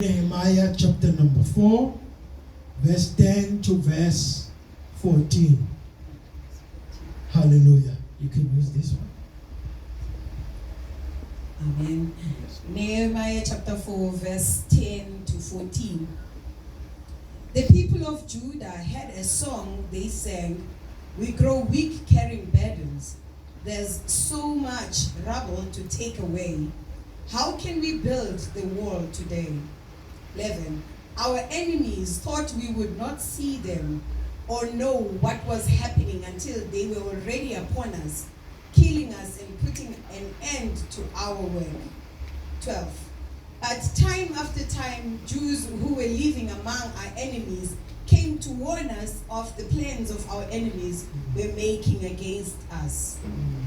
Nehemiah chapter number 4, verse 10 to verse 14. Hallelujah. You can use this one. Amen. Nehemiah chapter 4, verse 10 to 14. The people of Judah had a song they sang, "We grow weak carrying burdens. There's so much rubble to take away. How can we build the wall today?" 11. Our enemies thought we would not see them or know what was happening until they were already upon us, killing us and putting an end to our work. 12. But time after time, Jews who were living among our enemies came to warn us of the plans of our enemies were making against us.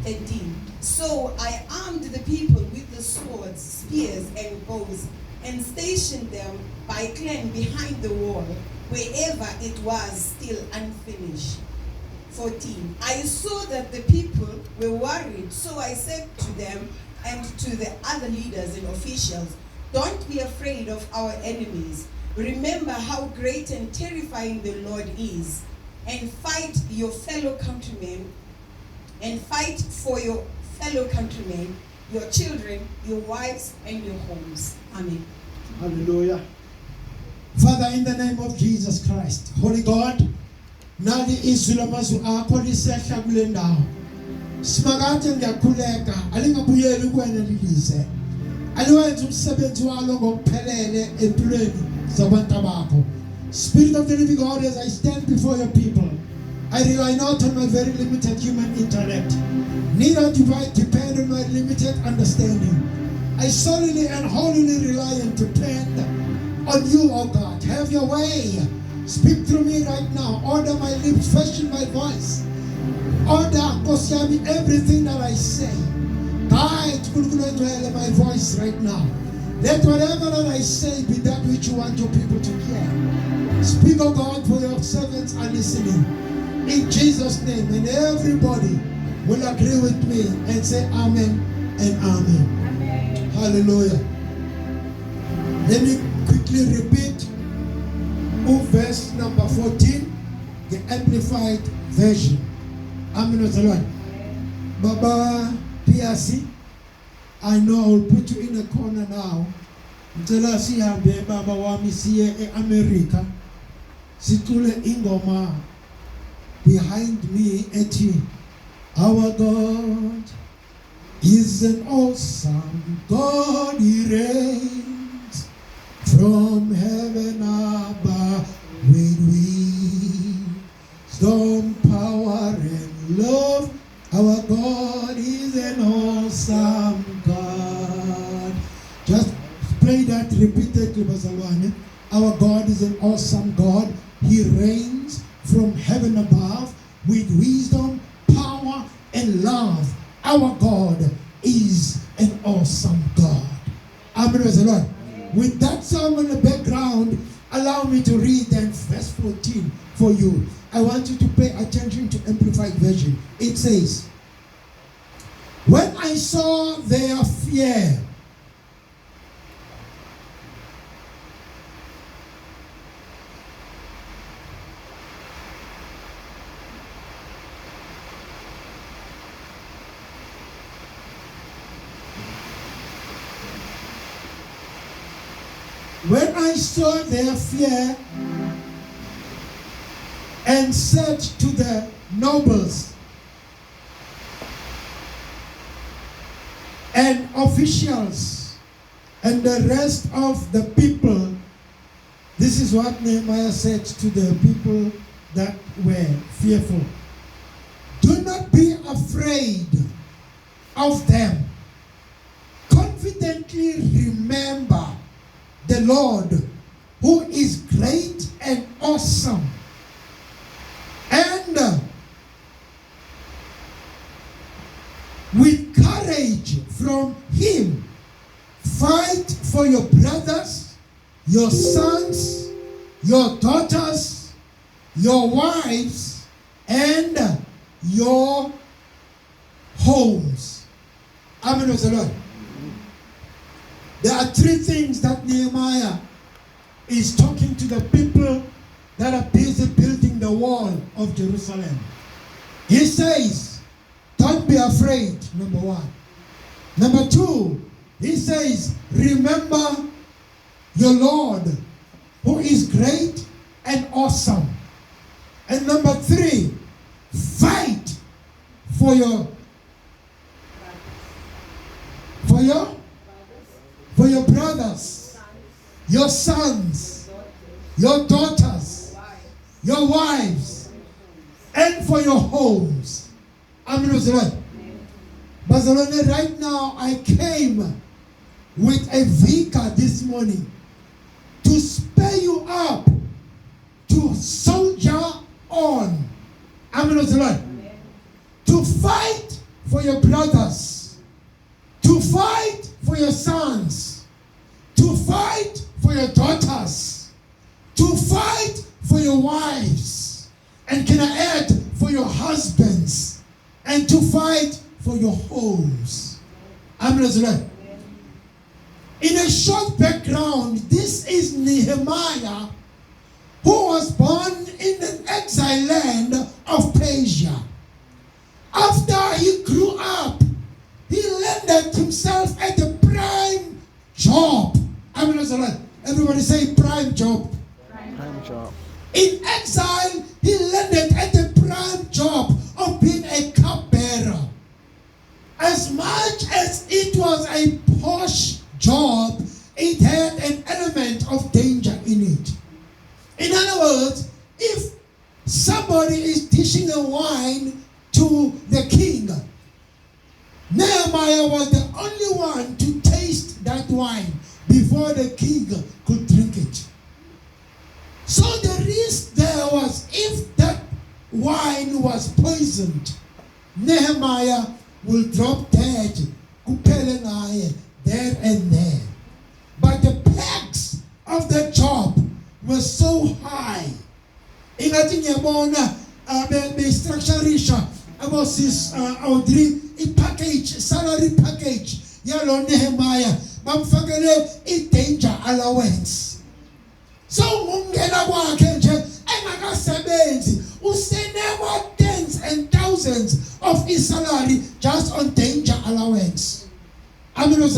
13. So I armed the people with the swords, spears, and bows, and stationed them by clan behind the wall, wherever it was still unfinished. 14. I saw that the people were worried, so I said to them and to the other leaders and officials, "Don't be afraid of our enemies. Remember how great and terrifying the Lord is, and fight your fellow countrymen, and fight for your fellow countrymen, your children, your wives, and your homes." Amen. Hallelujah. Father, in the name of Jesus Christ, Holy God, nali izwi lamazwi akho lisehla kule ndawo. Simakade ngiyakhuleka, alingabuyeli kuwena lilize. Aliwenze umsebenzi walo ngokuphelele empilweni zabantu bakho. Spirit of the living God, as I stand before your people, I rely not on my very limited human intellect, neither do I depend on my limited understanding. I solely and wholly rely and depend on you, oh God. Have your way. Speak through me right now. Order my lips, fashion my voice. Order, Kosiyami, everything that I say. Guide my voice right now. Let whatever that I say be that which you want your people to hear. Speak, oh God, for your servants are listening. In Jesus' name, and everybody will agree with me and say amen and amen. Hallelujah. Let me quickly repeat verse number 14, the Amplified Version. Amen. Baba PRC, I know I will put you in a corner now. Mtela sihambe baba wami siye eAmerica. Situle ingoma behind me ethi, "Our God is an awesome God, He reigns from heaven above with wisdom, power, and love. Our God is an awesome God." Just play that repeatedly, Bazawane. Our God is an awesome God. He reigns from heaven above with wisdom, power, and love. Our God is an awesome God. Amen. Lord. With that song in the background, allow me to read then verse 14 for you. I want you to pay attention to Amplified Version. It says, "When I saw their fear, and said to the nobles and officials and the rest of the people," this is what Nehemiah said to the people that were fearful, "Do not be afraid of them. Confidently remember the Lord, who is great and awesome, and with courage from Him, fight for your brothers, your sons, your daughters, your wives, and your homes." Amen. There are three things that Nehemiah is talking to the people that are busy building the wall of Jerusalem. He says, don't be afraid, number one. Number two, he says, remember your Lord, who is great and awesome. And number three, fight for your brothers, your sons, your daughters, your wives, and for your homes. Amen. Barcelona, right now I came with a vicar this morning to spur you up to soldier on. Amen. To fight for your brothers, to fight for your sons, to fight for your daughters, to fight for your wives, and can I add, for your husbands, and to fight for your homes. Amen. In a short background, this is Nehemiah, who was born in an exile land of Persia. After he grew up, he landed himself at a prime job. Everybody say prime job. Prime job. In exile, he landed at a prime job of being a cupbearer. As much as it was a posh job, it had an element of danger in it. In other words, if somebody is dishing a wine to the king, Nehemiah was the only one to taste that wine before the king could drink it. So the risk there was, if that wine was poisoned, Nehemiah will drop dead, there and there. But the pegs of the job were so high. Ingathi ngiyabona bestructureisha abosis Audrey package, salary package yalo Nehemiah bamfakele i-danger allowance. So ungena kwakhe nje engakasebenzi usenewa tens and thousands of his salary just on danger allowance. Amen.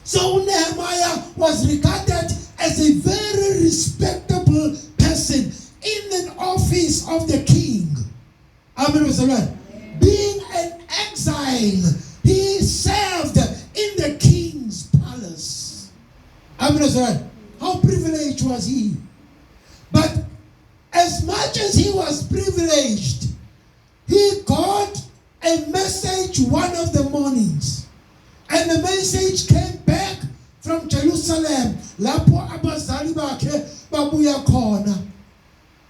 So Nehemiah was regarded as a very respectable person in an office of the king. Amen. Being an exile, he served in the king's palace. Amen. How privileged was he? But as much as he was privileged, he got a message one of the mornings. And the message came back from Jerusalem. Lapho abazali bakhe babuya khona.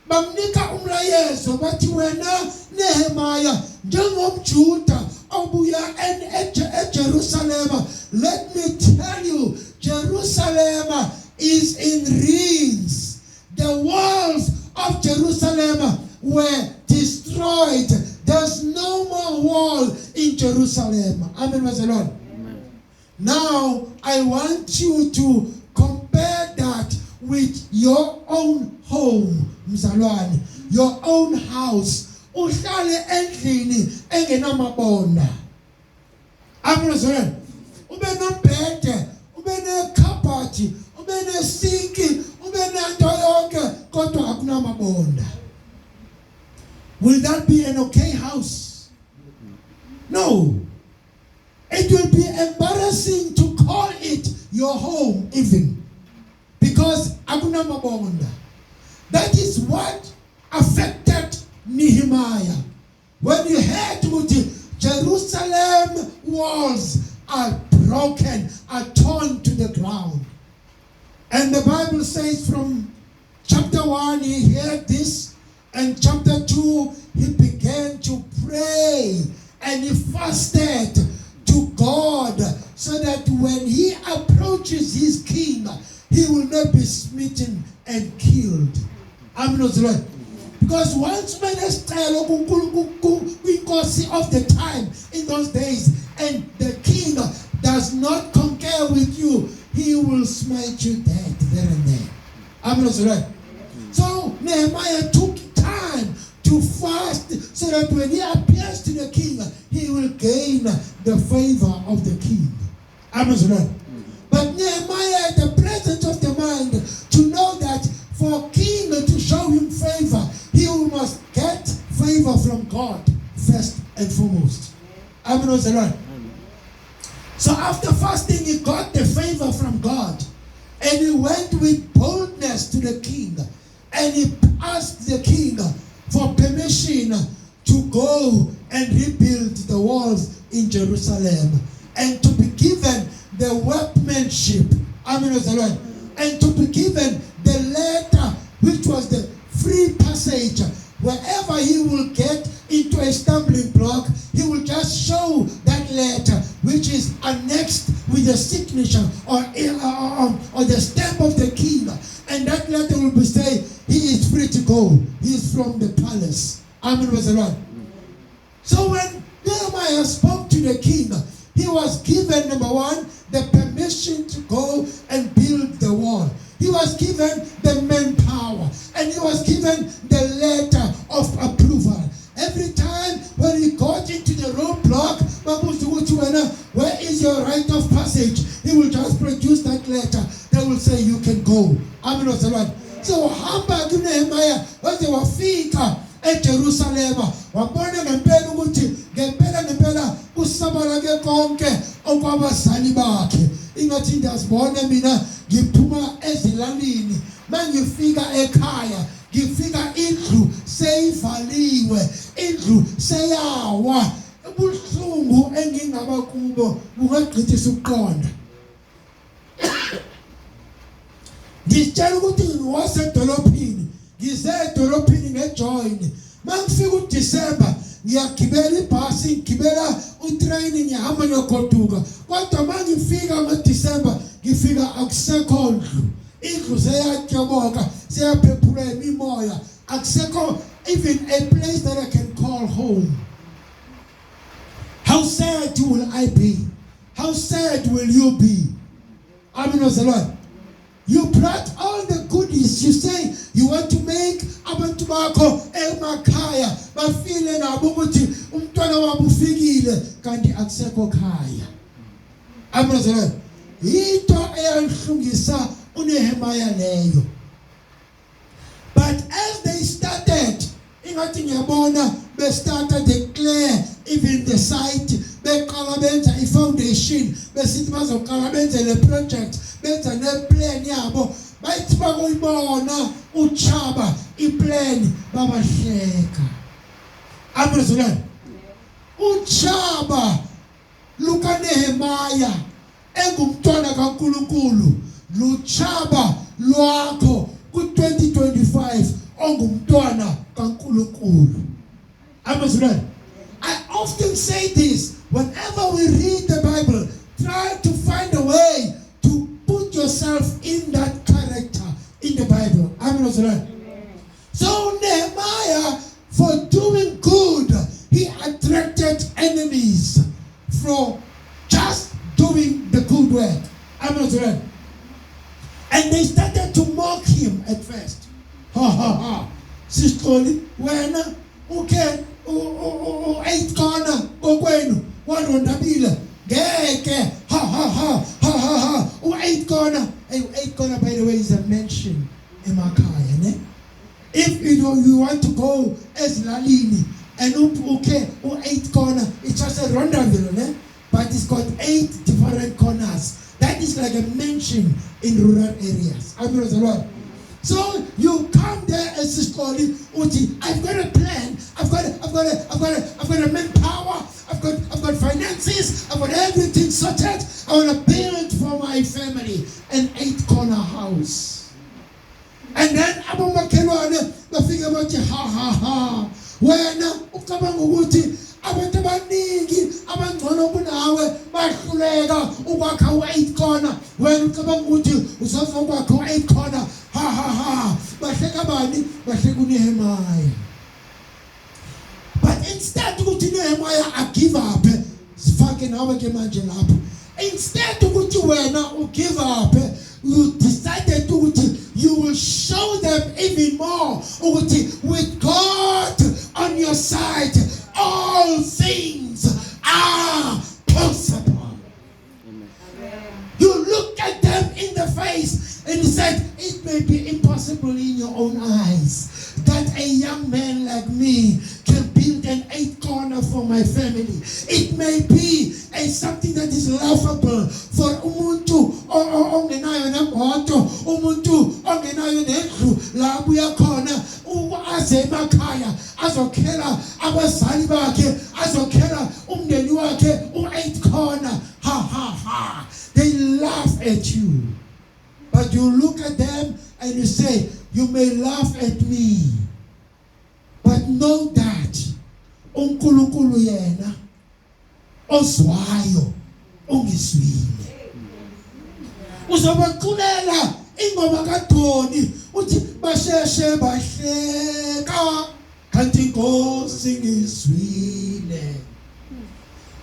Bamnika umlayezo bathi wena Nehemiah njengomJuda obuya eJerusalem, let me tell you, Jerusalem is in ruins. The walls of Jerusalem were destroyed. There's no more wall in Jerusalem. Amen. Now, I want you to compare that with your own home, mzalwane, your own house. Uhlale endlini engenamabonda. Amen. Ube nombhede, ube nekhabhathi, ube nesinki, ube nento yonke, kodwa akunamabonda. Will that be an okay house? No. It will be embarrassing to call it your home even. Because akuna mabonda. That is what affected Nehemiah. When you heard with Jerusalem walls are broken, are torn to the ground. And the Bible says from chapter 1, he heard this. And chapter 2, he began to pray. And he fasted to God, so that when he approaches his king, he will not be smitten and killed. Amen. Because once when a style of the time in those days, and the king does not concur with you, he will smite you dead there and there. Amen. So Nehemiah took time to fast so that when he appears to the king, he will gain the favor of the king. Amen. But Nehemiah had the presence of the mind to know that for king to show him favor, he must get favor from God first and foremost. Amen. So after fasting, he got the favor from God, and he went with boldness to the king, and he asked the king for permission to go and rebuild the walls in Jerusalem, and to be given the workmanship, amen, and to be given the letter, which was the free passage. Wherever he will get into a stumbling block, he will just show that letter, which is annexed with the signature or the stamp of the king, and that letter will be say he is free to go. He is from the palace. Amen. So when Nehemiah spoke to the king, he was given, number one, the permission to go and build the wall. He was given the manpower, and he was given the letter of approval. Every time when he got into the roadblock, where is your right of passage? He will just produce that letter. They will say, you can go. Amen. So hamba Nehemiah waze wafika eJerusalem, wabona ngempela ukuthi ngempela kusabala ke konke okwabazali bakhe. Ingathi ndiyazibona mina ngiphuma ezilalini, mangifika ekhaya ngifika indlu seyivaliwe, indlu seyawa. Ubuhlungu engingaba kubo bungagqithisa ukuqonda. Ngitshela ukuthi ngiwasedolophini, ngisedolophini ngejoin. Mangifika uDisemba ngiyagibela ibhasi, ngigibela utrain, ngihamba ngiyogoduka. Kodwa mangifika ngoDisemba ngifika akusekho ndlu. Indlu seyatyoboka, seyaphephula imimoya. Akusekho even a place that I can call home. How sad will I be? How sad will you be? Amen. You brought all the goodies. You say you want to make abantu bakho emakhaya bafile nabo ukuthi umntwana wabo ufikile kanti akusekho khaya. Amen. Into eyanhlungisa uNehemiah leyo. But as they started, ingathi ngiyabona they started declare even the site, beqala benza ifoundation, besithi bazoqala benze le project, benza ne plan yabo, bayithi bakuyibona uchaba iplan babahleka. Amen. Uchaba luka Nehemiah engumntwana kaNkulunkulu, luchaba lwakho ku2025 ongumntwana kaNkulunkulu. Amen. I often say this whenever we read the Bible, try to find a way to put yourself in that character in the Bible. Amen. So Nehemiah, for doing good, he attracted enemies from just doing the good work. Amen. And they started to mock him at first. Ha ha ha. Sister, when okay, 8 corner, kokwenu, warondabile, geke, ha ha ha, ha ha ha, 8 corner. 8 corner, by the way, is a mansion in Makaya, ne? If you want to go as Lalini, and okay, 8 corner, it's just a rondaville, ne? But it's got 8 different corners. That is like a mansion in rural areas. I mean, the Lord. So you come there as a story, I've got a plan, I've got a manpower, I've got finances, I've got everything sorted. I want to build for my family an 8-corner house. And then Abu Makelwane, the figure about ha ha ha. When Ukabanguti, abantu abaningi abangcono kunawe bahluleka ukwakha u8 corner, wena ucabanga ukuthi uzofa ukwakha u8 corner, ha ha ha. Bahleka bani? Bahleka uNehemiah. But instead ukuthi Nehemiah a give up, sifake nawe ke manje lapho, Instead ukuthi wena u give up, you decided ukuthi you will show them even more ukuthi with God on your side all things are possible. You look at them in the face and said, it may be impossible in your own eyes that a young man like me can build an 8-corner for my family. It may be something that is laughable for umuntu ongenayo nemoto, umuntu ongenayo nendlu la buya khona, aze emakhaya azokhela abazali bakhe, azokhela umndeni wakhe u-8-corner. Ha ha ha. They laugh at you. But you look at them and you say, you may laugh at me, but know that uNkulunkulu yena ozwayo ungiswile. Uzobaculela ingoma kaDoni uthi basheshe bahleka kanti Nkosi ngiswile.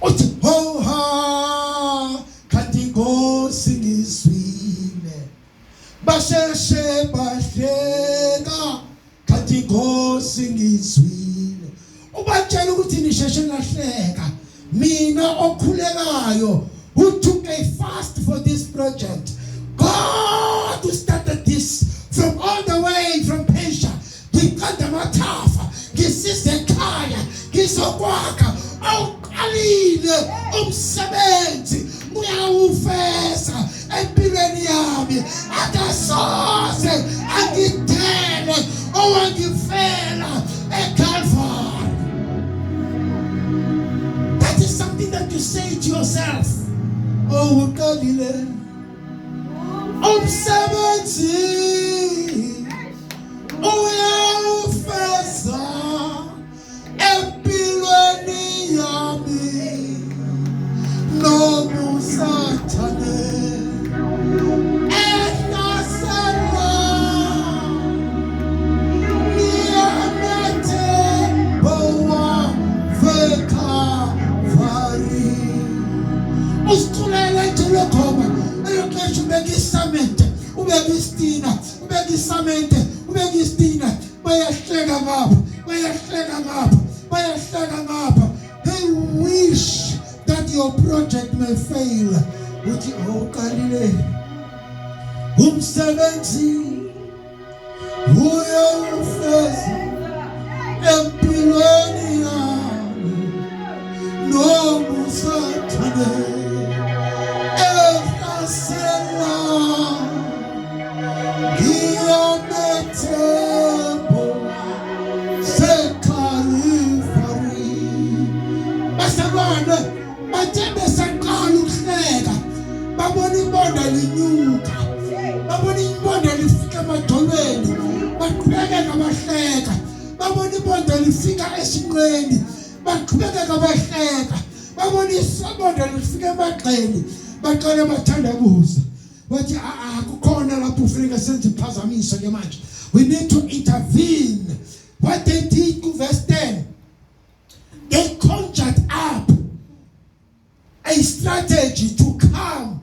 Uthi ho ha kanti Nkosi ngiswile. Basheshe bahleka kanti Nkosi ngiswile. Ubatshela ukuthi nisheshe lahleka. Mina okhulekayo who took a fast for this project. God who started this from all the way from Persia. Ngikanda mathafa, ngisise ekhaya, ngizokwakha awuqalile umsebenzi uyawufeza empilweni yami. Akasoze angithele owangifela eCalvary. That is something that you say to yourself. Oh, uqalile umsebenzi uyawufeza empilweni yami. Nomusathane ehlasela niyamete bowa veKalvari. Usithulele nje lokhoba eyoqesha ubeka isamente, ubeka isitina, ubeka isamente, ubeka isitina. Bayahleka ngapha, bayahleka ngapha, bayahleka ngapha. They wish that your project may fail. Uthi awuqalile umsebenzi uyawufeza empilweni yami. Nomusathane ehlasela ngiyamethembo seKalvari. Basabona bathe besaqala ukuhleka, babona ibonda linyuka, babona ibonda lifika emadolweni, baqhubekeka bahleka. Babona ibonda lifika esinqeni, baqhubekeka bahleka. Babona isibonda lifika emagxeni, baqala bathandabuza. Bathi kukhona lapho ufika senze iphazamiso ke manje. We need to intervene. What they did to verse 10, they conjured up a strategy to come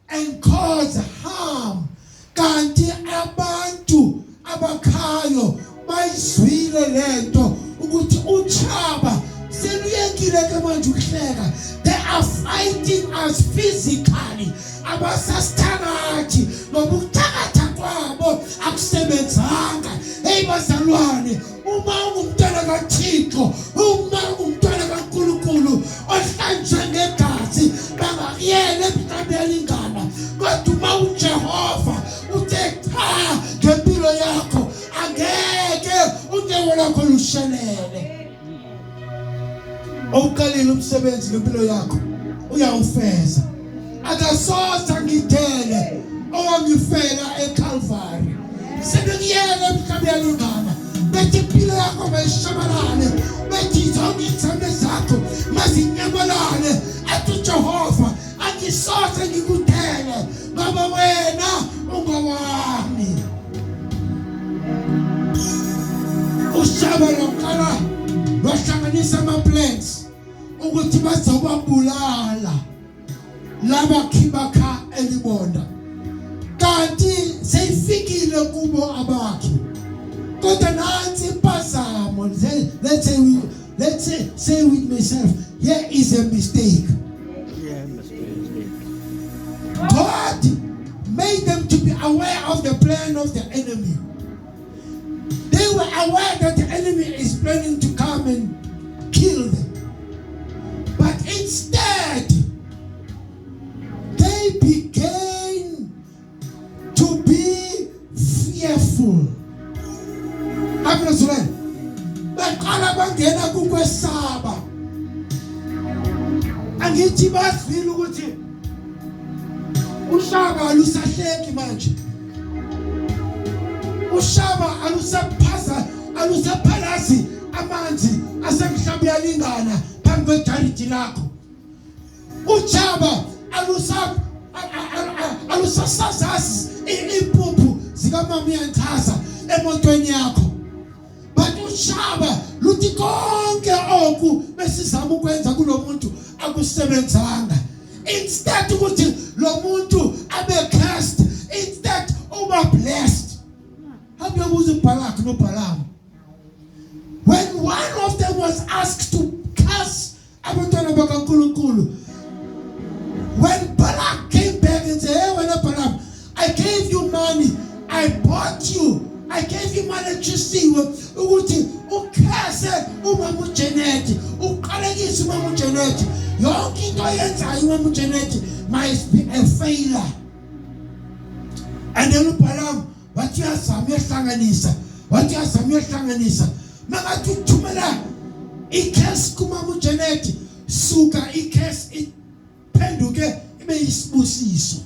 and cause harm. Kanti abantu abakhayo bayizwile lento ukuthi uchaba seluyekile ke manje ukuhleka. They are fighting us physically. Abasasithakathi nobuthakatha kwabo akusebenzanga. Hey bazalwane, uma ungumntwana kaThixo, uma ungumntwana kaNkulunkulu ohlanjwe ngegazi, bangakuyele emhlabelingana. Kodwa uma uJehova uthe cha ngempilo yakho, angeke unyawo lakho lushelele. Awuqalile umsebenzi ngempilo yakho, uyawufeza. Akasoze angithele owangifela eCalvary. Sebekuyele emhlabelingana. Bethi impilo yakho mayishabalale, bethi izithombe zakho mazinyamalale. Athi uJehova angisoze ngikuthele ngoba wena ungowami. Ushaba lokuqala lwahlanganisa ama-plans ukuthi bazobabulala. laba khibakha elibonda kanti seyifikile kubo abakhe kodwa nansi impazamo let's say with myself here is a mistake. God made them to be aware of the plan of the enemy. They were aware that the enemy is planning to come and kill them. But instead, they began to be fearful. I'm not sure. Baqala bangena kukwesaba. Angithi bazwile ukuthi ushaba alusahleki manje. Ushaba alusaphalazi amanzi asemhlaba yalingana phambi kwejaridi lakho. Ushaba alusasazazi impuphu zikamama yanchaza emotweni yakho. But ushaba luthi konke oku besizama ukwenza kulomuntu akusebenzanga. Instead ukuthi lo muntu abe cursed, instead uba blessed. How do you use Balak no Balaam? When one of them was asked to curse abantwana bakaNkulunkulu, when Balak came back and said, hey, wena Balaam, I gave you money, I bought you, I gave you money to see ukuthi ukhase umama uJenet, uqalekise umama uJenet, yonke into yenzayo umama uJenet must be a failure. And then Balaam wathi uyazama uyahlanganisa makathi uthumela ikhesi kumama uJenet suka ikhesi iphenduke ibe yisibusiso.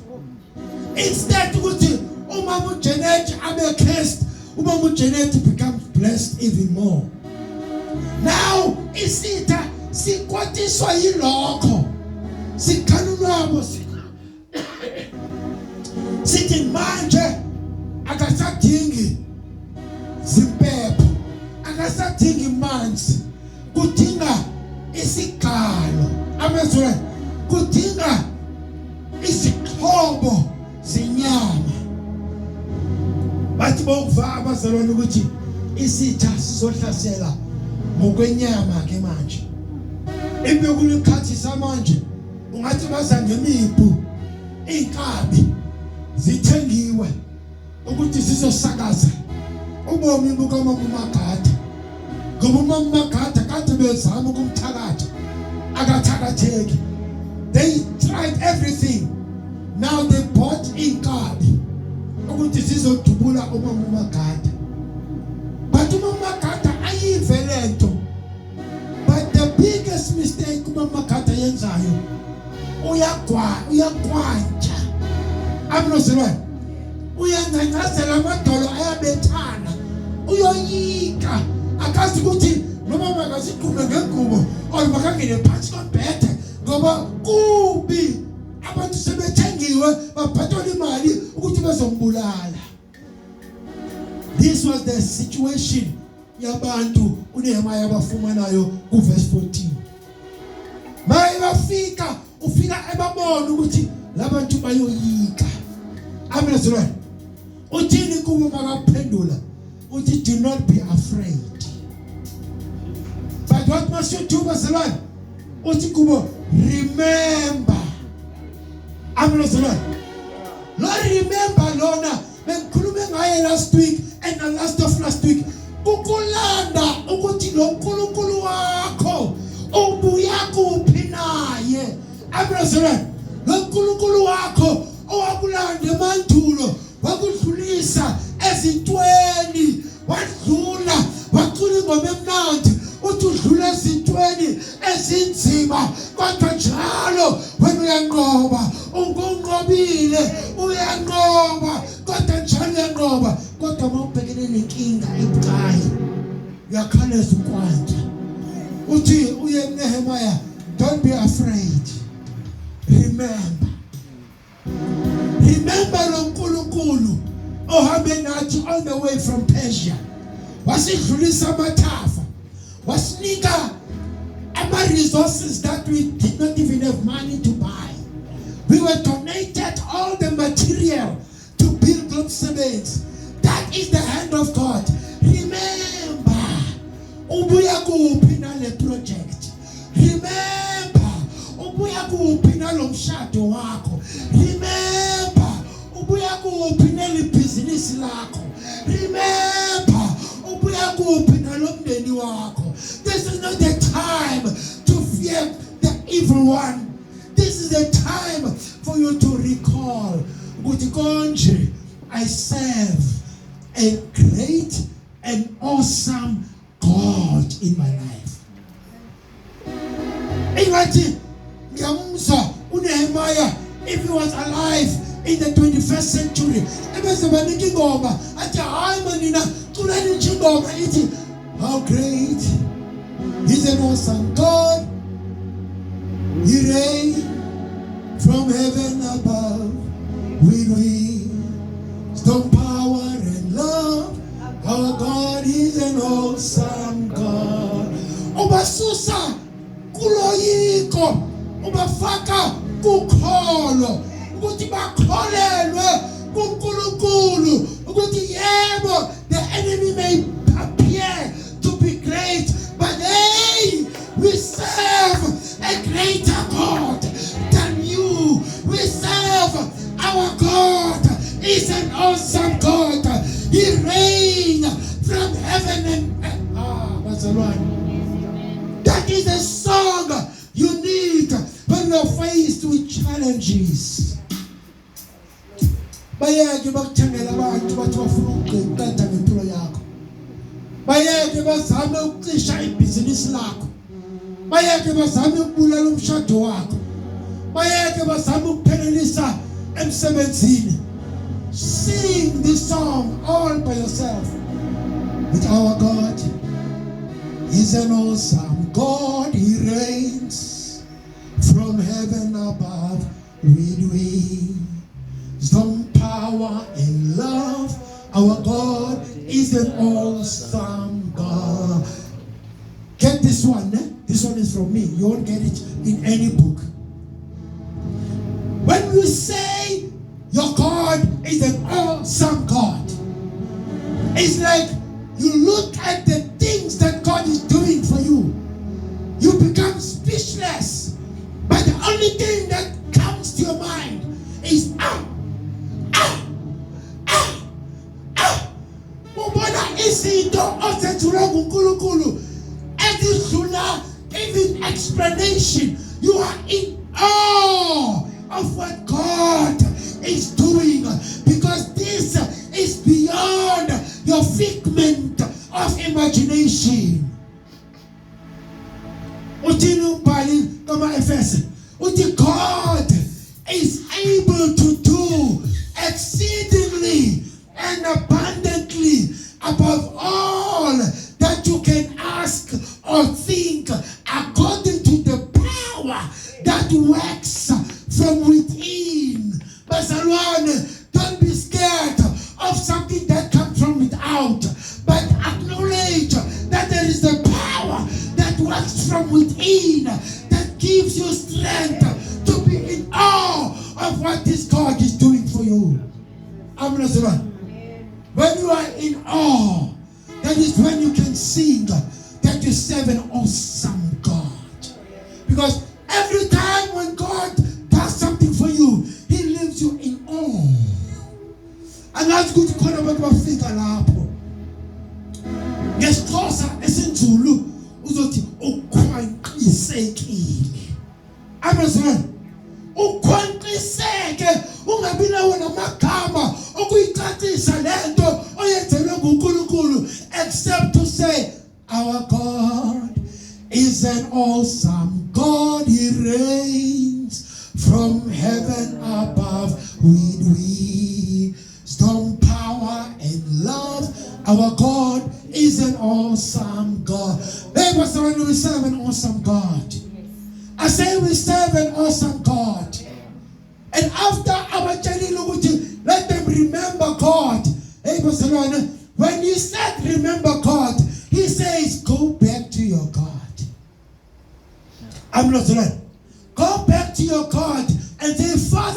Instead ukuthi umama uJenet abe cursed, umama uJenet becomes blessed even more. Now isitha sikwatiswa yilokho sikhanulwabo sithi manje akasadingi zimpepho, akasadingi manzi, kudinga isigalo, amazwe kudinga izixhobo zenyama. Bathi bokuva abazalwane ukuthi isitha sizohlasela ngokwenyama ke manje. Ibekulikhathi samanje ungathi baza ngemiphu, inkabi zithengiwe ukuthi sizosakaza ubomi bukamama uMagatha. Ngoba umama uMagatha kade bezama ukumthakatha akathakatheki. They tried everything. Now they bought inkabi ukuthi zizodubula umama uMagatha. But umama uMagatha ayive lento. But the biggest mistake umama uMagatha yenzayo uyakwanja. Amnozilwane uyancancazela amadolo ayabethana, uyoyika akazi ukuthi noma makasiqume ngengubo or makangene phansi kombhede ngoba kubi abantu sebethengiwe baphathola imali ukuthi bezombulala. This was the situation yabantu uNehemiah abafumanayo ku verse 14. Maye bafika ufika ebabona ukuthi labantu bayoyika. Amazwe uthini kubo makaphendula uthi do not be afraid. But what must you do, bazalwane? Uthi kubo remember. Amazwe Lord, remember lona bengikhulume ngaye last week and the last of last week. Ukulanda ukuthi lo nkulunkulu wakho ubuya kuphi naye. Amazwe lo nkulunkulu wakho owakulanda emandulo wakudlulisa ezintweni, wadlula wacula ingoma emnandi uthi udlula ezintweni ezinzima, kodwa njalo wena uyanqoba, ungonqobile uyanqoba, kodwa njalo uyanqoba. Kodwa mawubhekene nenkinga ebucayi uyakhaleza ukwanja. Uthi uye kuNehemiah, don't be afraid, remember lo nkulunkulu ohambe nathi all the way from Persia, wasidlulisa amathafa, wasinika ama resources that we did not even have money to buy. We were donated all the material to build Globe Sevens. That is the hand of God. Remember, ubuya kuphi nale project. Remember, ubuya kuphi nalo mshado wakho. Remember, ubuya kuphi nale business lakho. Remember, ubuya kuphi nalo mndeni wakho. This is not the time to fear the evil one. This is the time for you to recall. I serve a great and awesome God in my life. Nehemiah, if he was alive in the 21st century, how great is an awesome God. He reigns from heaven above with wisdom, power, and love. Our God is an awesome God. Obasusa kuloyiko, obafaka kukholo, ukuthi bakholelwe kuNkulunkulu, ukuthi yebo, the enemy may appear to be great, but hey, we serve a greater God than you. We serve our God. Is an awesome God. He reigns from heaven and what's the one? That is a song you need when you're faced with challenges. Bayeke bakuthengela abantu bathi bafuna ukuqeda ngempilo yakho. Bayeke bazame ukucisha ibhizinisi lakho. Bayeke bazame ukubulala umshado wakho. Bayeke bazame ukuphelelisa emsebenzini. Sing this song all by yourself. With our God is an awesome God. He reigns from heaven above with wisdom, power, and love. Our God is an awesome God. Get this one, eh? This one is from me. You won't get it in any book. When we say your God is an awesome God, it's like you look at the things that God is doing for you. You become speechless. But the only thing that comes to your mind is even explanation. You are in awe of what God is doing, because this is beyond your figment of imagination. God is able to do exceedingly and abundantly above all that you can ask or think, according to the power that works from within. Bazalwane, don't be scared of something that comes from without, but acknowledge that there is a power that works from within that gives you strength to be in awe of what this God is doing for you. When you are in awe, that is when you can sing that you serve an awesome God. Because every time when God does something for you, He leaves you in awe. And that's good to call about my figure lapho. Ngesixhosa esinzulu uzothi ukhwanqisekile. Amazon, ukhwanqiseke, ungabi nawo namagama okuyicacisa lento oyenzelwe nguNkulunkulu, except to say our God is an awesome God. He reigns from heaven above with wisdom, power, and love. Our God is an awesome God. Hey, Pastor, we serve an awesome God. I say we serve an awesome God. And after our journey, let them remember God. Hey, Pastor, when He said remember God, He says go back to your God. I'm not right. Go back to your God and say, Father,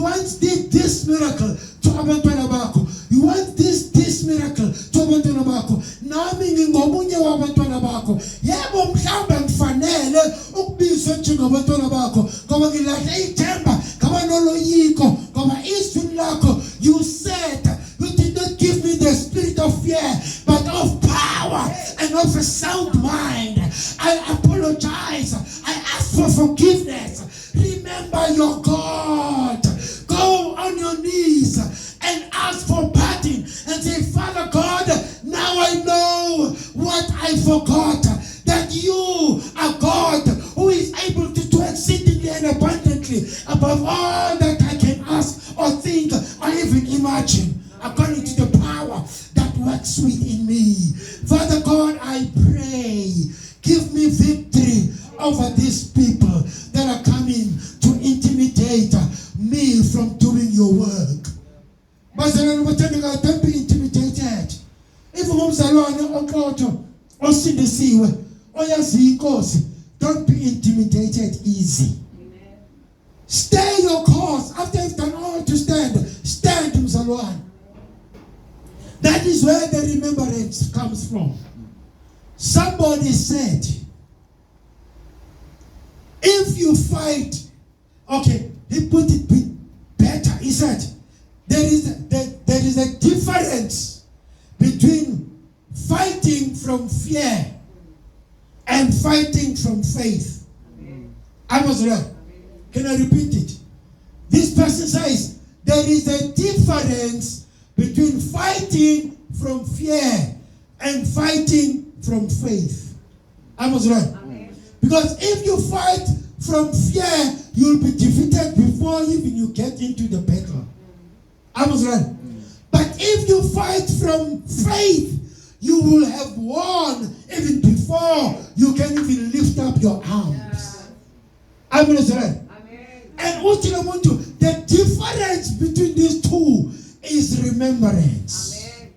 you once did this miracle to abantwana bakho. You want this miracle to abantwana bakho. Nami ngingomunye wabantwana bakho. Yebo mhlawumbe ngifanele ukubizwa njengabantwana bakho ngoba ngilahle ithemba ngoba noloyiko ngoba izwi lakho you said you did not give me the spirit of fear but of power and of a sound mind. I apologize. I ask for forgiveness. Remember your God. Go on your knees and ask for pardon and say, Father God, now I know what I forgot, that you are God who is able to do exceedingly and abundantly above all that I can ask or think or even imagine, according to the power that works within me. Father God, I pray, give me victory over these people that are coming to intimidate me from doing your work. Don't be intimidated. If don't be intimidated easy. Stay your course. After you've done all to stand, stand Mzalwane. That is where the remembrance comes from. Somebody said, if you fight, okay, he put it better. He said, there is a difference between fighting from fear and fighting from faith. I was right. Can I repeat it? This person says, there is a difference between fighting from fear and fighting from faith. I was right. Because if you fight from fear, you'll be defeated before even you get into the battle. I was right. But if you fight from faith, you will have won even before you can even lift up your arms. I was right. And the difference between these two is remembrance. Amen.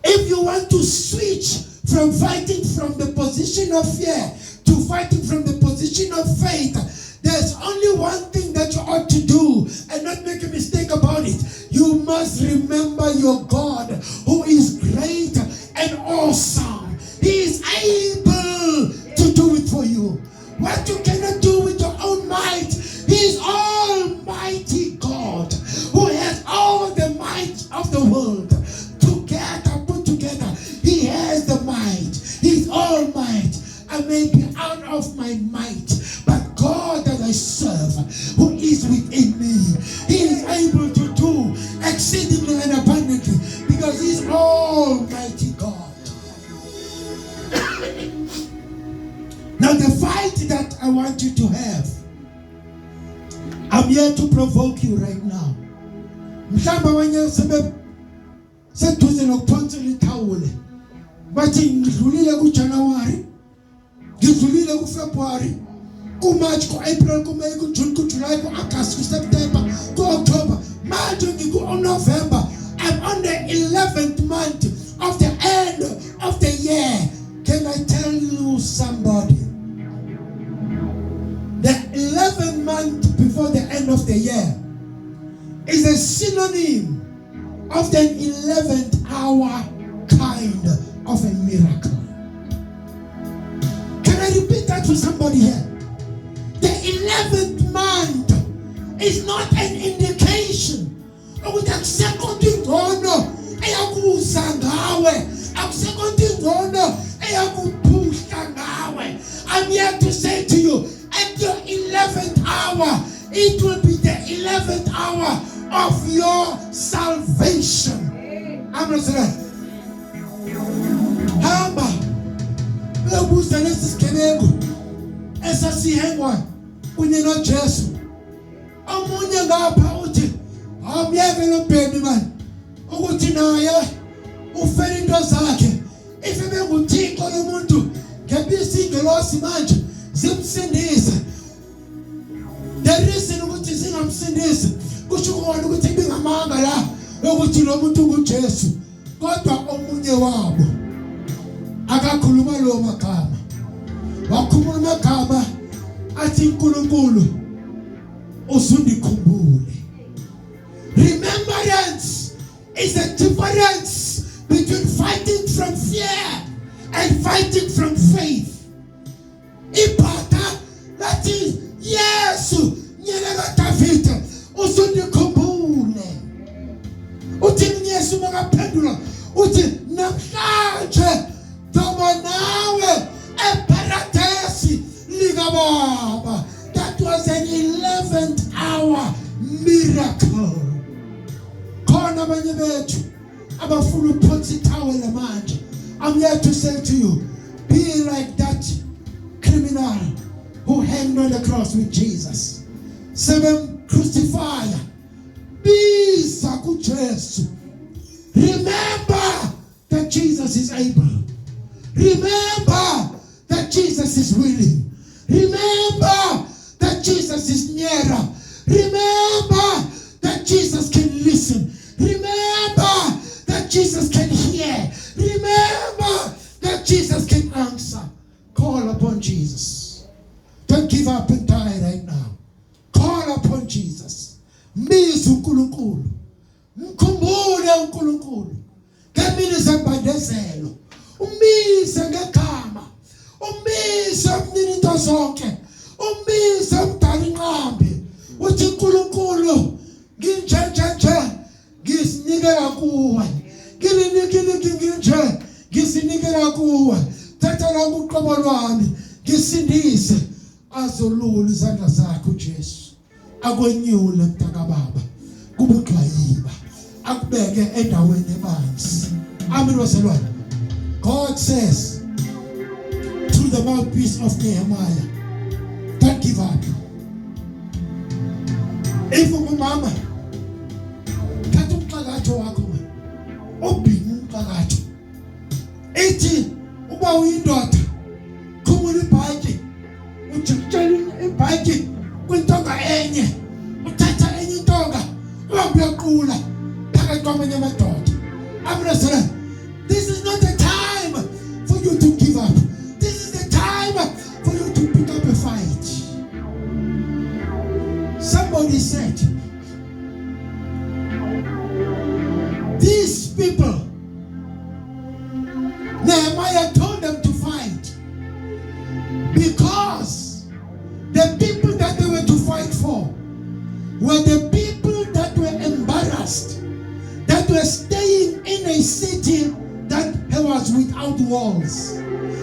If you want to switch from fighting from the position of fear to fighting from the position of faith, there's only one thing that you ought to do and not make a mistake about it. You must remember your God who is great and awesome. He is able to do it for you. What you cannot do with your own might, He is Almighty God who has all the might of the world together, put together. He has the might. He's all might. I may be out of my might, but God that I serve, who is within me, He is able to do exceedingly and abundantly because He's Almighty God. Now the fight that I want you to have, I'm here to provoke you right now. Mhlamba wanye seduze nokuphonsela ithawule. Bathi ngidlulile kuJanuary, ngidlulile kuFebruary, kuMarch, kuApril, kuMay, kuJune, kuJuly, kuAugust, kuSeptember, kuOctober, manje ngikuNovember. I'm on the 11th month of the end of the year. Can I tell you somebody? The 11th month before the end of the year is a synonym of the 11th hour kind of a miracle. Can I repeat that to somebody here? The 11th month is not an indication of the second ngono eyakuza ngawe, akusekho ngono eyakupusha ngawe. I'm here to say to you, at your 11th hour, it will be the 11th hour of your salvation. I'm not saying. Hamba, lebuza lesigebengu esasihengwa kunye noJesu. Omunye ngapha uthi, "Awuyeke lo bhemi man, ukuthi naye ufela into zakhe. If benguThixo lo muntu, ngebisi ingelosi manje zimsindise." The reason ukuthi singamsindisi kusho ukuthi bingamanga la ukuthi lo muntu nguJesu, kodwa omunye wabo akakhuluma lo magama. Wakhuluma amagama athi uNkulunkulu usundikhumbule. Remembrance is the difference between fighting from fear and fighting from faith. Ipata lati Yesu nyelega David usundikhumbule. Uthi Yesu makaphendula uthi namhlanje ndoba nawe eparadesi lika baba. That was an 11th hour miracle. Khona abanye bethu abafuna ukuphonsa ithawela manje. I'm here to say to you, be like that criminal who hanged on the cross with Jesus. Seven crucifier. Bisa kuJesu. Remember that Jesus is able. Remember that Jesus is willing. Remember that Jesus is nearer. Remember that Jesus can listen. Remember that Jesus can hear. Remember that Jesus can answer. Call upon Jesus. Don't give up and die right now. Call upon Jesus. Mizu uNkulunkulu. Mkhumbule uNkulunkulu. Ngeminisa mbandezelo. Umise ngegama. Umise umnini into zonke. Umise umdala inqambi. Uthi uNkulunkulu nginjenjenje ngisinikela kuwe. Nginje ngisinikela kuwe. Thatha la uqobo lwami ngisindise azolula izandla zakho Jesu. Akwenyule mntaka baba kubuxwayiba akubeke endaweni ebanzi. Amen waselwane. God says through the mouthpiece of Nehemiah, don't give up. If umama thatha umxakatho wakho obhinqa umxakatho ethi uba uyindoda khumula ibhayiki ujikutshela ibhayiki kwintonga enye uthatha enye intonga uyaqula phakathi kwamanye amadoda. Amen. This is not the time for you to give up. This is the time for you to pick up a fight. Somebody said these people, Nehemiah told them to fight because the people that they were to fight for were the people that were embarrassed, that were staying in a city that was without walls.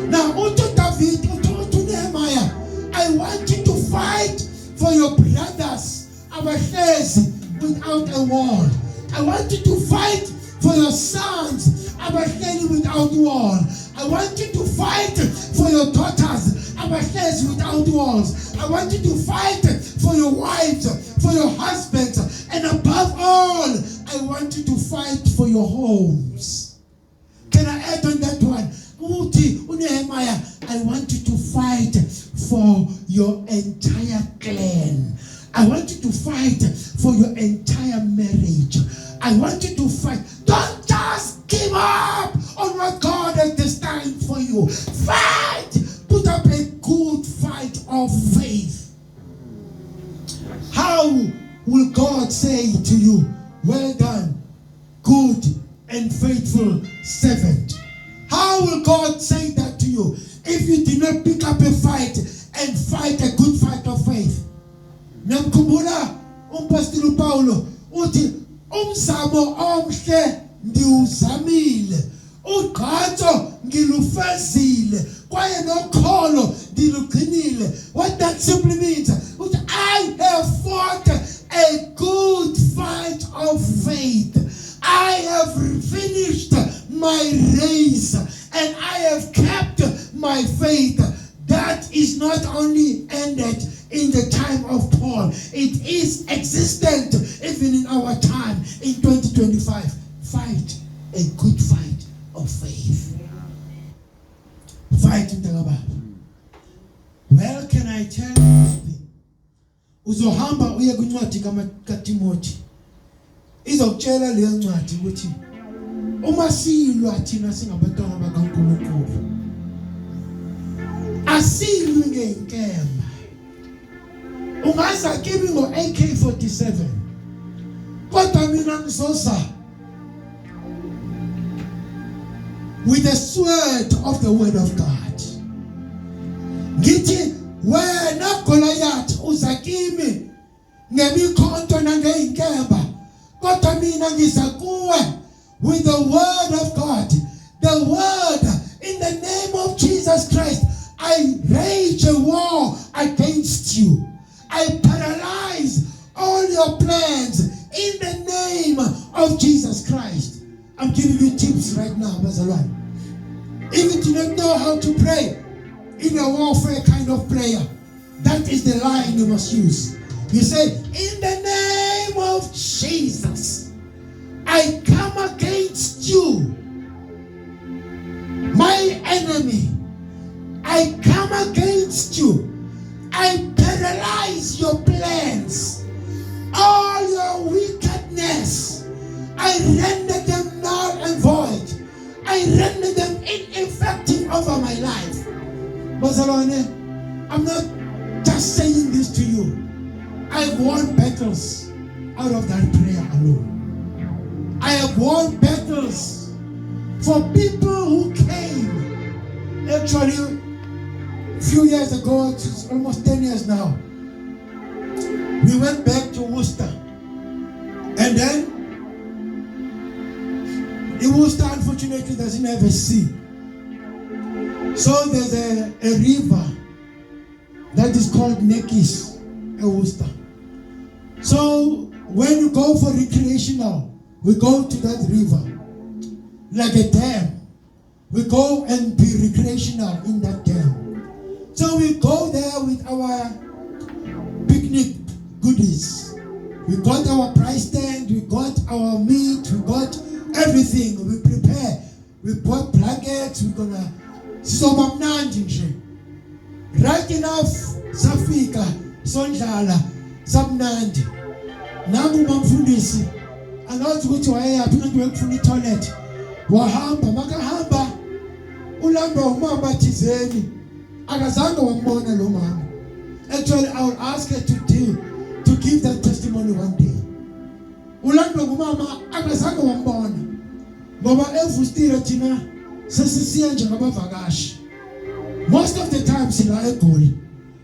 Now, unto David, unto Nehemiah, I want you to fight for your brothers, our friends, without a wall. I want you to fight for your sons, our friends, without wall. I want you to fight for your daughters, our friends, without walls. I want you to fight for your wives, for your husbands, and above all, I want you to fight for your homes. Can I add on that one? Nehemiah, I want you to fight for your entire clan. I want you to fight for your entire marriage. I want you to fight. Don't just give up on what God has destined for you. Fight. Put up a good fight of faith. How will God say to you, well done, good and faithful servant? How will God say that to you if you did not pick up a fight and fight a good fight of faith? Namkhumbula umpostoli Paulo uthi umzamo omhle ndiuzamile, ugqatso ngilufezile, kwaye nokholo ndilugcinile. What that simply means, I have fought a good fight of faith. I have finished my race and I have kept my faith. That is not only ended in the time of Paul, it is existent even in our time in 2025. Fight a good fight of faith. Fight in the Bible. Well, can I tell you something? Uzohamba uye kwincwadi kaTimothy. Izokutshela le ncwadi ukuthi uma silwa thina singabantwana bakaNkulunkulu, asilwi ngenkemba, Ungaza kimi ngo AK47. Kodwa mina ngizoza with the sword of the word of God. Ngithi wena Goliath uza kimi ngemikhonto nangeinkemba. Kodwa mina ngiza kuwe with the word of God. The word in the name of Jesus Christ. I rage a war against you. I paralyze all your plans in the name of Jesus Christ. I'm giving you tips right now, Bazalwan. If you do not know how to pray in a warfare kind of prayer, that is the line you must use. You say, in the name of Jesus, I come against you, my enemy. I come against you. I paralyze your plans, all your wickedness. I render them null and void. I render them ineffective over my life. Bazalwane, I'm not just saying this to you. I've won battles out of that prayer alone. I have won battles for people who came. Actually, a few years ago, it's almost 10 years now, we went back to Worcester. And then, in Worcester, unfortunately, doesn't have a sea. So there's a river that is called Nekis in Worcester. So when you go for recreational, we go to that river, like a dam. We go and be recreational in that dam. So we go there with our picnic goodies. We got our price stand, we got our meat, we got everything. We prepare. We bought blankets, we're gonna right enough, Safika, Sonjala, Sabnandi. Nangu mamfundisi. Anazi ukuthi wayeyaphi kanti wekufuna itoilet. Wahamba makahamba. Ulamba umama thizeni. Akazange wambona lo mama. Actually, I will ask her to give that testimony one day. Ulanda umama akazange wambona. Ngoba evustira thina sesisiya njengabavakashi. Most of the time sila eGoli.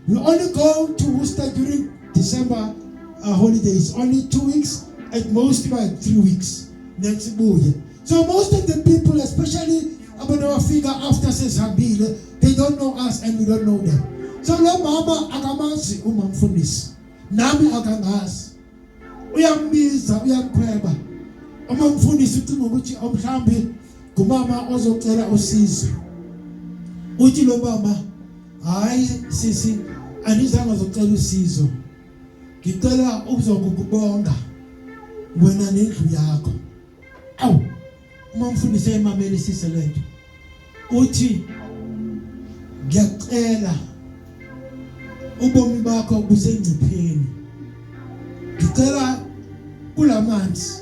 We only go to Worcester during December holidays. Only 2 weeks, at most about 3 weeks. Next year. So most of the people, especially about our figure after Sesambile, they don't know us and we don't know them. So lo mama akamazi umamfundisi. Nami akangazi. Uyambiza, uyamkhweba. Umamfundisi ucinga ukuthi omhlambi kumama ozocela usizo. Uthi lo mama, hayi sisi, anizange uzocela usizo. Ngicela ukuzokubonga wena nendlu yakho. Awu, umamfundisi emameli sisi lento. Uthi ngiyacela ubomi bakho busengcipheni. Ngicela kulamanzi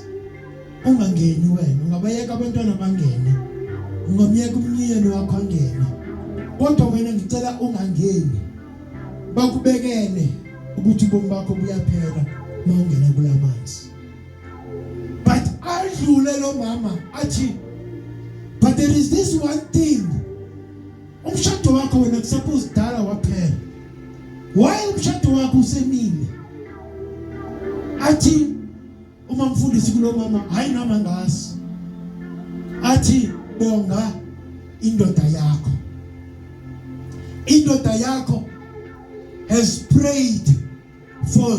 ungangeni wena, ungabayeka abantwana bangene. Ungamyeka umnyeni wakho angene. Kodwa wena ngicela ungangeni. Bakubekele ukuthi ubomi bakho buyaphela mawungena kulamanzi. But adlule lo mama athi, but there is this one thing. Umshado wakho wena kusuppose dala waphela. Why umshado wakho usemile? Athi umamfundisi kulo mama hayi nama ngazi. Athi bonga indoda yakho. Indoda yakho has prayed for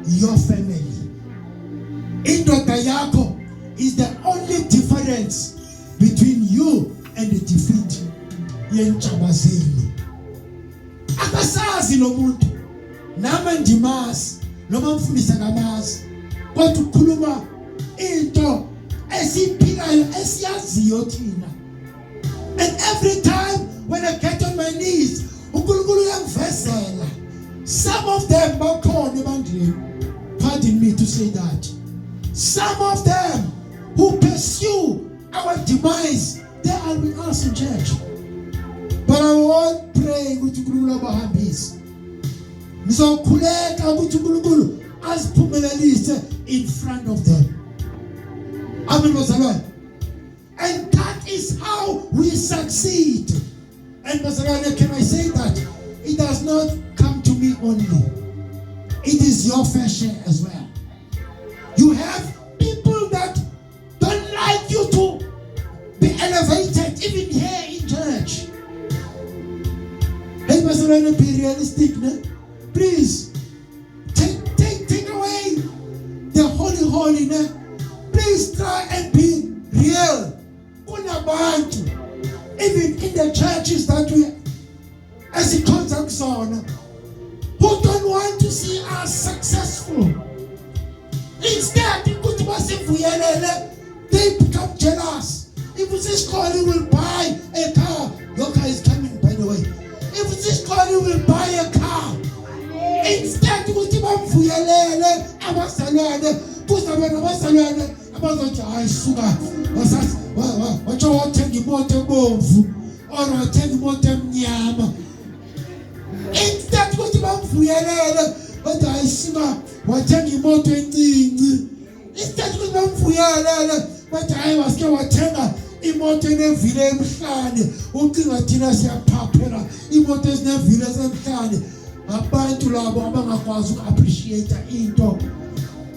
your family. Indoda yakho is the only difference between you and the defeat. Yentshabazeli. Akasazi lo muntu. Nama ndimazi, noma mfundisa kamazi. Kodwa ukhuluma into esiphilayo esiyaziyo thina. And every time when I get on my knees, uNkulunkulu uyangivezela. Some of them bakhona ebandleni. Pardon me to say that. Some of them who pursue our demise, they are with us in church. But I won't pray ukuthi uNkulunkulu abahambise. Ngizokhuleka ukuthi uNkulunkulu asiphumelelise in front of them. Amen bazalwane. And that is how we succeed. And bazalwane, can I say that it does not come to me only. It is your fair share as well. You have people that don't like you to be elevated, even here in church. Hey, bazalwane, be realistic, ne? Please take away the holy, ne? Please try and be real. Unabantu, even in the churches that we, as it comes out, who don't want to see us successful. Instead, they become jealous. If this calling will buy a car, your car is coming, by the way. If this calling will buy a car, instead, instead ukuthi bamvuyelele kodwa ayisima wathenga imoto encinci. Instead ukuthi bamvuyelele kodwa hayi wasike wathenga imoto enevili emhlane. Ucinga thina siyaphaphela imoto ezinevili emhlane. Abantu labo abangakwazi uku-appreciate into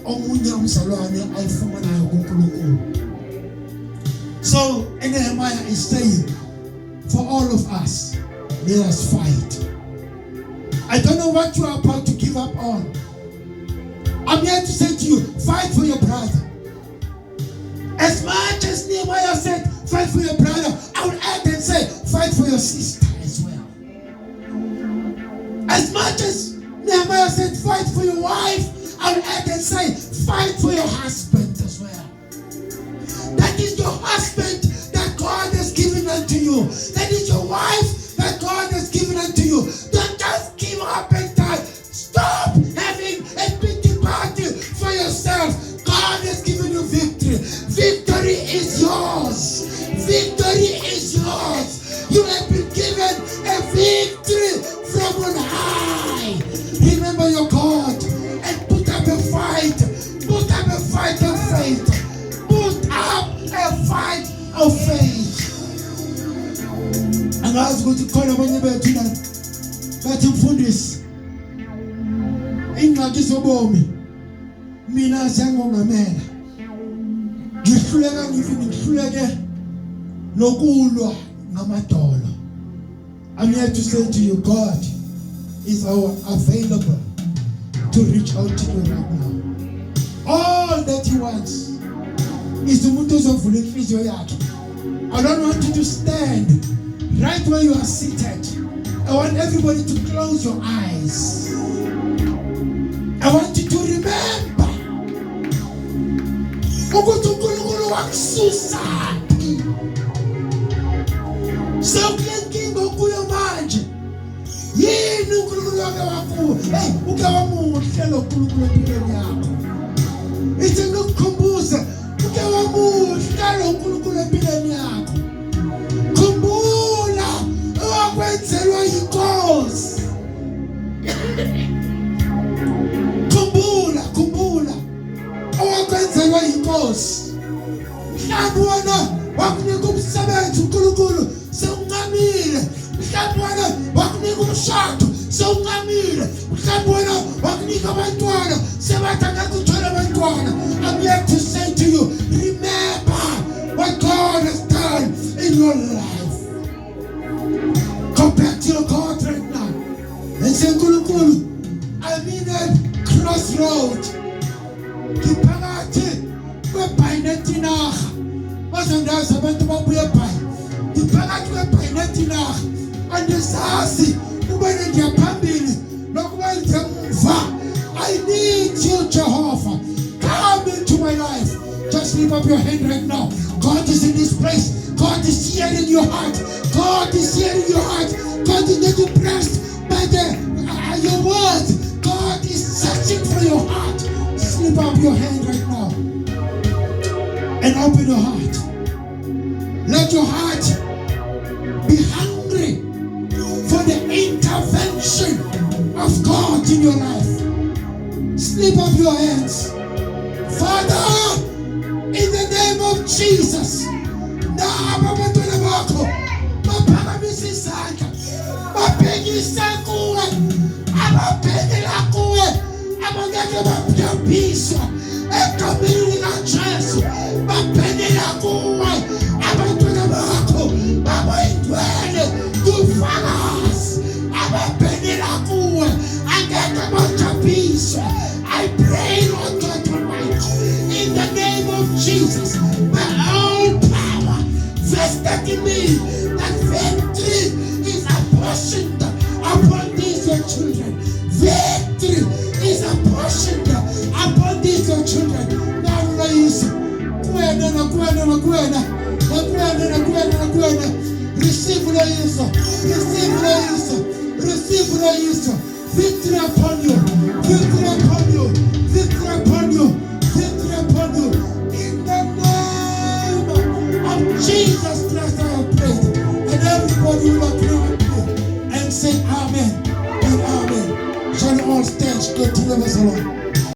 omunye umzalwane ayifumanayo kuNkulunkulu. So Nehemiah is saying, for all of us, let us fight. I don't know what you are about to give up on. I'm here to say to you, fight for your brother. As much as Nehemiah said, fight for your brother, I would add and say, fight for your sister as well. As much as Nehemiah said, fight for your wife, I would add and say, fight for your husband as well. That is your husband that God has given unto you. That is your wife that God has given unto you. Don't just give up and die. Stop having a pity party for yourself. God has given you victory. Victory is yours. Victory is yours. You have been given a victory from on high. Remember your God and put up a fight. Put up a fight of faith. Put up a fight of faith. And I was going to call abanye bethu la bathi mfundisi ingxaki sobomi mina siyangongamela ngihluleke nokulwa ngamadolo. I'm here to say to you, God is available to reach out to you right now. All that He wants is umuntu ozovula inhliziyo yakhe. I don't want you to stand right where you are seated. I want everybody to close your eyes. I want you to remember ukuthi uNkulunkulu wakususaphi. Sewulenkinga okuyo manje. Yini uNkulunkulu wake wakuwo? Hey, uke wamuhle lo uNkulunkulu empilweni yakho. Ithi ngikukhumbuze uke wamuhle lo uNkulunkulu empilweni yakho. Khumbula owakwenzelwa yinkosi. Khumbula owakwenzelwa yinkosi. Mhlawumbe wona wakunika umsebenzi uNkulunkulu sewunqamile. Mhlawumbe wona wakunika umshado sewunqamile. Mhlawumbe wona wakunika abantwana sebathi angeke uthole abantwana. I'm here to say to you, remember what God has done in your life. Go back to your God right now and say, Nkulunkulu, I'm in a crossroad. Ngiphakathi kwebhayinethi inarha. Bazondazi abantu babuye ebhayi. Ngiphakathi kwebhayinethi inarha. Andisazi ukubana ngiyaphambili nokuba ngiyamuva. I need you, Jehovah. Come into my life. Just lift up your hand right now. God is in this place. God is hearing your heart. God is hearing your heart. God is not impressed by your words. God is searching for your heart. Slip up your hand right now and open your heart. Let your heart be hungry for the intervention of God in in your life. Slip up your hands. Father, in the name of Jesus, na abantwana bakho baphakamisa izandla babhekisa kuwe, ababhekela kuwe, abangeke baphambiswa egameni likaJesu, babhekela kuwe abantwana bakho babayindwele kufakazi, ababhekela kuwe angeke baphambiswa. I pray, Lord God Almighty, in the name of Jesus, by all power vested in me, that victory is apportioned upon these your children. Victory is apportioned upon these your children. Now, receive victory upon you, victory upon you, victory upon you, victory upon you. In the name of Jesus Christ, I have prayed. And everybody will agree with me and say amen and amen. Shall we all stand to deliver the Lord?